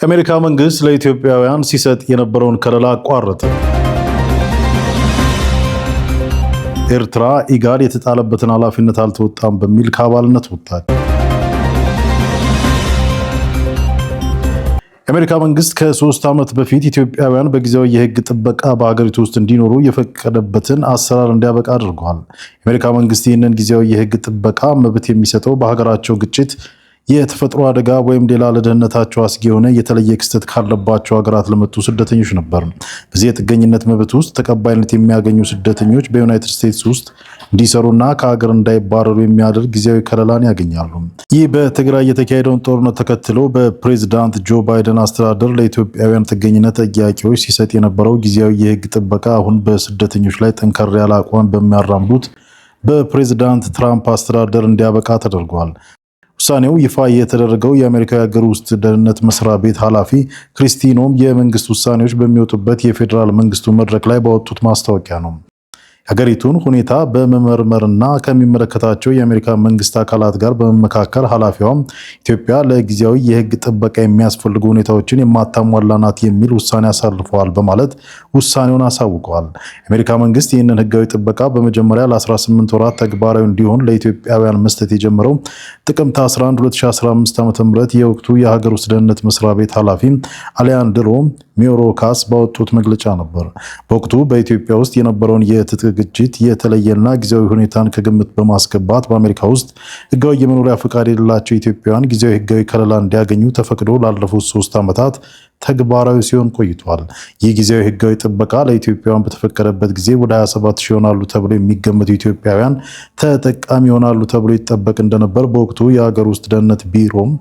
የአሜሪካ መንግስት ለኢትዮጵያውያን ሲሰጥ የነበረውን ከለላ አቋረጠ። ኤርትራ ኢጋድ የተጣለበትን ኃላፊነት አልተወጣም በሚል ከአባልነት ወጣች። የአሜሪካ መንግስት ከ3 ዓመት በፊት ኢትዮጵያውያን በጊዜያዊ የህግ ጥበቃ በሀገሪቱ ውስጥ እንዲኖሩ የፈቀደበትን አሰራር እንዲያበቃ አድርጓል። የአሜሪካ መንግስት ይህንን ጊዜያዊ የህግ ጥበቃ መብት የሚሰጠው በሀገራቸው ግጭት፣ የተፈጥሮ አደጋ ወይም ሌላ ለደህንነታቸው አስጊ የሆነ የተለየ ክስተት ካለባቸው ሀገራት ለመጡ ስደተኞች ነበር። በዚህ የጥገኝነት መብት ውስጥ ተቀባይነት የሚያገኙ ስደተኞች በዩናይትድ ስቴትስ ውስጥ እንዲሰሩና ከሀገር እንዳይባረሩ የሚያደርግ ጊዜያዊ ከለላን ያገኛሉ። ይህ በትግራይ የተካሄደውን ጦርነት ተከትሎ በፕሬዝዳንት ጆ ባይደን አስተዳደር ለኢትዮጵያውያን ጥገኝነት ጥያቄዎች ሲሰጥ የነበረው ጊዜያዊ የህግ ጥበቃ አሁን በስደተኞች ላይ ጠንከር ያለ አቋም በሚያራምዱት በፕሬዝዳንት ትራምፕ አስተዳደር እንዲያበቃ ተደርጓል። ውሳኔው ይፋ የተደረገው የአሜሪካ የሀገር ውስጥ ደህንነት መስሪያ ቤት ኃላፊ ክሪስቲ ኖም የመንግስት ውሳኔዎች በሚወጡበት የፌዴራል መንግስቱ መድረክ ላይ ባወጡት ማስታወቂያ ነው። የሀገሪቱን ሁኔታ በመመርመርና ከሚመለከታቸው የአሜሪካ መንግስት አካላት ጋር በመመካከር ኃላፊዋም ኢትዮጵያ ለጊዜያዊ የህግ ጥበቃ የሚያስፈልጉ ሁኔታዎችን የማታሟላ ናት የሚል ውሳኔ አሳልፈዋል በማለት ውሳኔውን አሳውቀዋል። የአሜሪካ መንግስት ይህንን ህጋዊ ጥበቃ በመጀመሪያ ለ18 ወራት ተግባራዊ እንዲሆን ለኢትዮጵያውያን መስጠት የጀመረው ጥቅምት 11 2015 ዓ.ም የወቅቱ የሀገር ውስጥ ደህንነት መስሪያ ቤት ኃላፊ አሊያንድሮ ሚዮሮካስ ባወጡት መግለጫ ነበር። በወቅቱ በኢትዮጵያ ውስጥ የነበረውን የትጥቅ ግጭት፣ የተለየና ጊዜያዊ ሁኔታን ከግምት በማስገባት በአሜሪካ ውስጥ ህጋዊ የመኖሪያ ፈቃድ የሌላቸው ኢትዮጵያውያን ጊዜያዊ ህጋዊ ከለላ እንዲያገኙ ተፈቅዶ ላለፉት 3 ዓመታት ተግባራዊ ሲሆን ቆይቷል። ይህ ጊዜያዊ ህጋዊ ጥበቃ ለኢትዮጵያውያን በተፈቀደበት ጊዜ ወደ 27 ሺህ ይሆናሉ ተብሎ የሚገመቱ ኢትዮጵያውያን ተጠቃሚ ይሆናሉ ተብሎ ይጠበቅ እንደነበር በወቅቱ የሀገር ውስጥ ደህንነት ቢሮም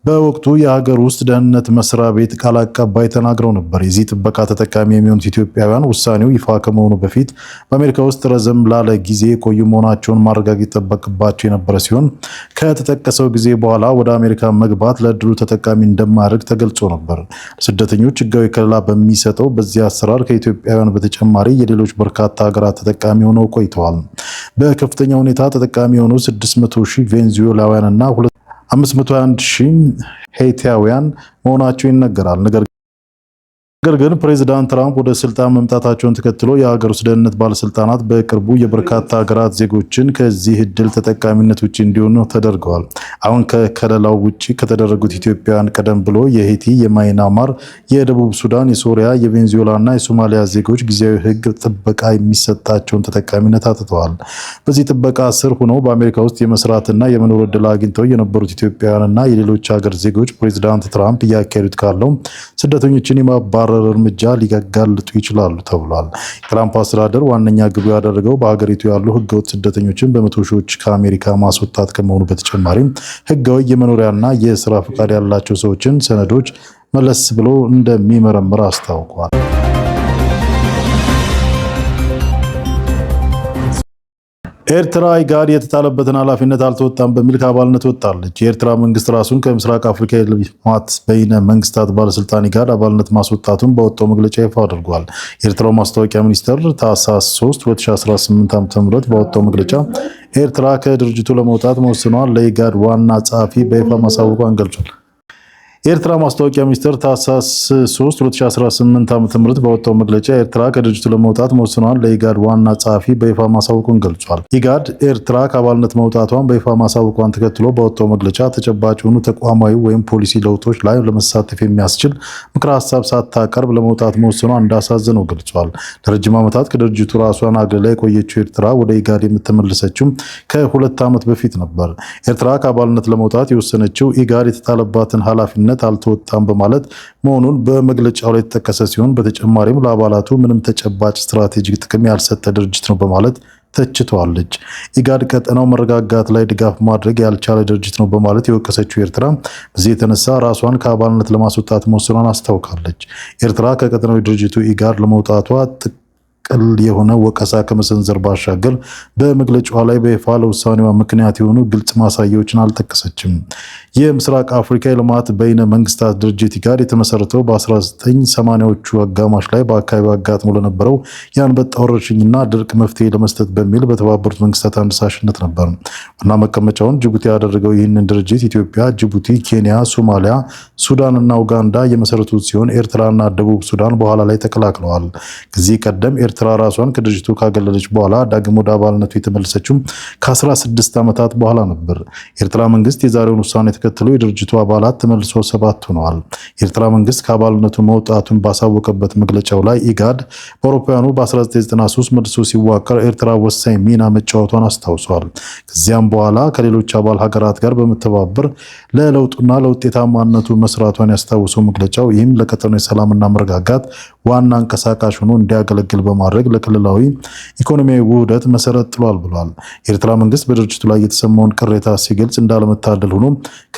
በወቅቱ የሀገር ውስጥ ደህንነት መስሪያ ቤት ቃል አቀባይ ተናግረው ነበር። የዚህ ጥበቃ ተጠቃሚ የሚሆኑት ኢትዮጵያውያን ውሳኔው ይፋ ከመሆኑ በፊት በአሜሪካ ውስጥ ረዘም ላለ ጊዜ የቆዩ መሆናቸውን ማረጋገጥ ይጠበቅባቸው የነበረ ሲሆን ከተጠቀሰው ጊዜ በኋላ ወደ አሜሪካ መግባት ለእድሉ ተጠቃሚ እንደማያደርግ ተገልጾ ነበር። ስደተኞች ህጋዊ ከለላ በሚሰጠው በዚህ አሰራር ከኢትዮጵያውያን በተጨማሪ የሌሎች በርካታ ሀገራት ተጠቃሚ ሆነው ቆይተዋል። በከፍተኛ ሁኔታ ተጠቃሚ የሆኑ 600 ሺህ ቬንዙዌላውያንና 521 ሺህ ሄይቲያውያን መሆናቸው ይነገራል። ነገር ግን ፕሬዝዳንት ትራምፕ ወደ ስልጣን መምጣታቸውን ተከትሎ የሀገር ውስጥ ደህንነት ባለስልጣናት በቅርቡ የበርካታ ሀገራት ዜጎችን ከዚህ እድል ተጠቃሚነት ውጪ እንዲሆኑ ተደርገዋል። አሁን ከከለላው ውጪ ከተደረጉት ኢትዮጵያውያን ቀደም ብሎ የሄይቲ፣ የማይናማር፣ የደቡብ ሱዳን፣ የሶሪያ፣ የቬንዙዌላና የሶማሊያ ዜጎች ጊዜያዊ ህግ ጥበቃ የሚሰጣቸውን ተጠቃሚነት አጥተዋል። በዚህ ጥበቃ ስር ሆነው በአሜሪካ ውስጥ የመስራትና የመኖር እድል አግኝተው የነበሩት ኢትዮጵያውያንና የሌሎች ሀገር ዜጎች ፕሬዝዳንት ትራምፕ እያካሄዱት ካለው ስደተኞችን የማባረር እርምጃ ሊጋለጡ ይችላሉ ተብሏል። የትራምፕ አስተዳደር ዋነኛ ግቡ ያደረገው በሀገሪቱ ያሉ ህገወጥ ስደተኞችን በመቶ ሺዎች ከአሜሪካ ማስወጣት ከመሆኑ በተጨማሪም ህጋዊ የመኖሪያና የስራ ፈቃድ ያላቸው ሰዎችን ሰነዶች መለስ ብሎ እንደሚመረምር አስታውቋል። ኤርትራ ኢጋድ የተጣለበትን ኃላፊነት አልተወጣም በሚል ከአባልነት ወጣለች። የኤርትራ መንግስት ራሱን ከምስራቅ አፍሪካ የልማት በይነ መንግስታት ባለስልጣን ኢጋድ አባልነት ማስወጣቱን በወጣው መግለጫ ይፋ አድርጓል። የኤርትራው ማስታወቂያ ሚኒስቴር ታህሳስ 3 2018 ዓ.ም ባወጣው መግለጫ ኤርትራ ከድርጅቱ ለመውጣት መወሰኗን ለኢጋድ ዋና ጸሐፊ በይፋ ማሳወቋን ገልጿል። የኤርትራ ማስታወቂያ ሚኒስቴር ታህሳስ 3 2018 ዓ.ም ባወጣው መግለጫ ኤርትራ ከድርጅቱ ለመውጣት መወሰኗን ለኢጋድ ዋና ጸሐፊ በይፋ ማሳወቁን ገልጿል። ኢጋድ ኤርትራ ከአባልነት መውጣቷን በይፋ ማሳወቋን ተከትሎ ባወጣው መግለጫ ተጨባጭ የሆኑ ተቋማዊ ወይም ፖሊሲ ለውጦች ላይ ለመሳተፍ የሚያስችል ምክረ ሀሳብ ሳታቀርብ ለመውጣት መወሰኗ እንዳሳዘነው ገልጿል። ለረጅም ዓመታት ከድርጅቱ ራሷን አግልላ የቆየችው ኤርትራ ወደ ኢጋድ የምትመለሰችው ከ2 ዓመት በፊት ነበር። ኤርትራ ከአባልነት ለመውጣት የወሰነችው ኢጋድ የተጣለባትን ኃላፊነት አልተወጣም በማለት መሆኑን በመግለጫው ላይ የተጠቀሰ ሲሆን በተጨማሪም ለአባላቱ ምንም ተጨባጭ ስትራቴጂክ ጥቅም ያልሰጠ ድርጅት ነው በማለት ተችተዋለች። ኢጋድ ቀጠናው መረጋጋት ላይ ድጋፍ ማድረግ ያልቻለ ድርጅት ነው በማለት የወቀሰችው ኤርትራ በዚህ የተነሳ ራሷን ከአባልነት ለማስወጣት መወሰኗን አስታውቃለች። ኤርትራ ከቀጠናዊ ድርጅቱ ኢጋድ ለመውጣቷ መስቀል የሆነ ወቀሳ ከመሰንዘር ባሻገር በመግለጫዋ ላይ በይፋ ለውሳኔዋ ምክንያት የሆኑ ግልጽ ማሳያዎችን አልጠቀሰችም። የምስራቅ አፍሪካ የልማት በይነ መንግስታት ድርጅት ኢጋድ የተመሰረተው በ1980ዎቹ አጋማሽ ላይ በአካባቢው አጋጥሞ ለነበረው የአንበጣ ወረርሽኝና ድርቅ መፍትሄ ለመስጠት በሚል በተባበሩት መንግስታት አነሳሽነት ነበር። ዋና መቀመጫውን ጅቡቲ ያደረገው ይህንን ድርጅት ኢትዮጵያ፣ ጅቡቲ፣ ኬንያ፣ ሶማሊያ፣ ሱዳን እና ኡጋንዳ የመሰረቱት ሲሆን ኤርትራና ደቡብ ሱዳን በኋላ ላይ ተቀላቅለዋል። ከዚህ ቀደም ኤርትራ ራሷን ከድርጅቱ ካገለለች በኋላ ዳግም ወደ አባልነቱ የተመለሰችው ከ16 ዓመታት በኋላ ነበር። የኤርትራ መንግስት የዛሬውን ውሳኔ ተከትሎ የድርጅቱ አባላት ተመልሶ 7 ሆነዋል። የኤርትራ መንግስት ከአባልነቱ መውጣቱን ባሳወቀበት መግለጫው ላይ ኢጋድ በአውሮፓውያኑ በ1993 መልሶ ሲዋቀር ኤርትራ ወሳኝ ሚና መጫወቷን አስታውሷል። ከዚያም በኋላ ከሌሎች አባል ሀገራት ጋር በመተባበር ለለውጡና ለውጤታማነቱ መስራቷን ያስታውሰው መግለጫው ይህም ለቀጠናው የሰላምና መረጋጋት ዋና አንቀሳቃሽ ሆኖ እንዲያገለግል በማድረግ ለክልላዊ ኢኮኖሚያዊ ውህደት መሰረት ጥሏል ብሏል። የኤርትራ መንግስት በድርጅቱ ላይ የተሰማውን ቅሬታ ሲገልጽ እንዳለመታደል ሆኖ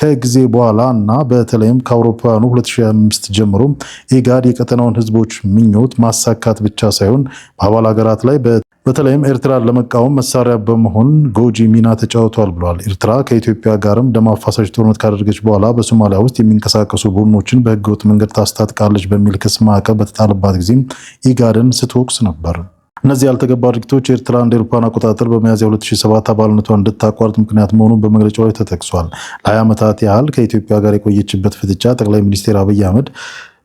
ከጊዜ በኋላ እና በተለይም ከአውሮፓውያኑ 2005 ጀምሮ ኢጋድ የቀጠናውን ህዝቦች ምኞት ማሳካት ብቻ ሳይሆን በአባል ሀገራት ላይ በተለይም ኤርትራን ለመቃወም መሳሪያ በመሆን ጎጂ ሚና ተጫውቷል ብሏል። ኤርትራ ከኢትዮጵያ ጋርም ደም አፋሳሽ ጦርነት ካደረገች በኋላ በሶማሊያ ውስጥ የሚንቀሳቀሱ ቡድኖችን በህገወጥ መንገድ ታስታጥቃለች በሚል ክስ ማዕቀብ በተጣለባት ጊዜ ኢጋድን ስትወቅስ ነበር። እነዚህ ያልተገባ ድርጊቶች ኤርትራ እንደ አውሮፓውያን አቆጣጠር በሚያዝያ 2007 አባልነቷን እንድታቋርጥ ምክንያት መሆኑን በመግለጫው ላይ ተጠቅሷል። ለ20 ዓመታት ያህል ከኢትዮጵያ ጋር የቆየችበት ፍጥጫ ጠቅላይ ሚኒስትር አብይ አህመድ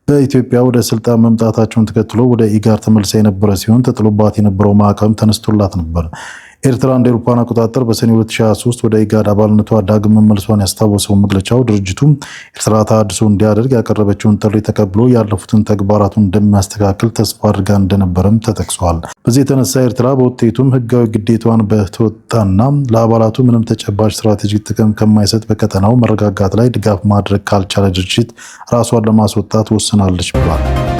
በኢትዮጵያ ወደ ስልጣን መምጣታቸውን ተከትሎ ወደ ኢጋድ ተመልሳ የነበረ ሲሆን ተጥሎባት የነበረው ማዕቀብ ተነስቶላት ነበር። ኤርትራ እንደ አውሮፓውያን አቆጣጠር በሰኔ 2023 ወደ ኢጋድ አባልነቷ ዳግም መመልሷን ያስታወሰው መግለጫው ድርጅቱ ኤርትራ ተሃድሶ እንዲያደርግ ያቀረበችውን ጥሪ ተቀብሎ ያለፉትን ተግባራቱን እንደሚያስተካክል ተስፋ አድርጋ እንደነበረም ተጠቅሷል። በዚህ የተነሳ ኤርትራ በውጤቱም ህጋዊ ግዴታዋን በተወጣና ለአባላቱ ምንም ተጨባጭ ስትራቴጂክ ጥቅም ከማይሰጥ በቀጠናው መረጋጋት ላይ ድጋፍ ማድረግ ካልቻለ ድርጅት ራሷን ለማስወጣት ወስናለች ብሏል።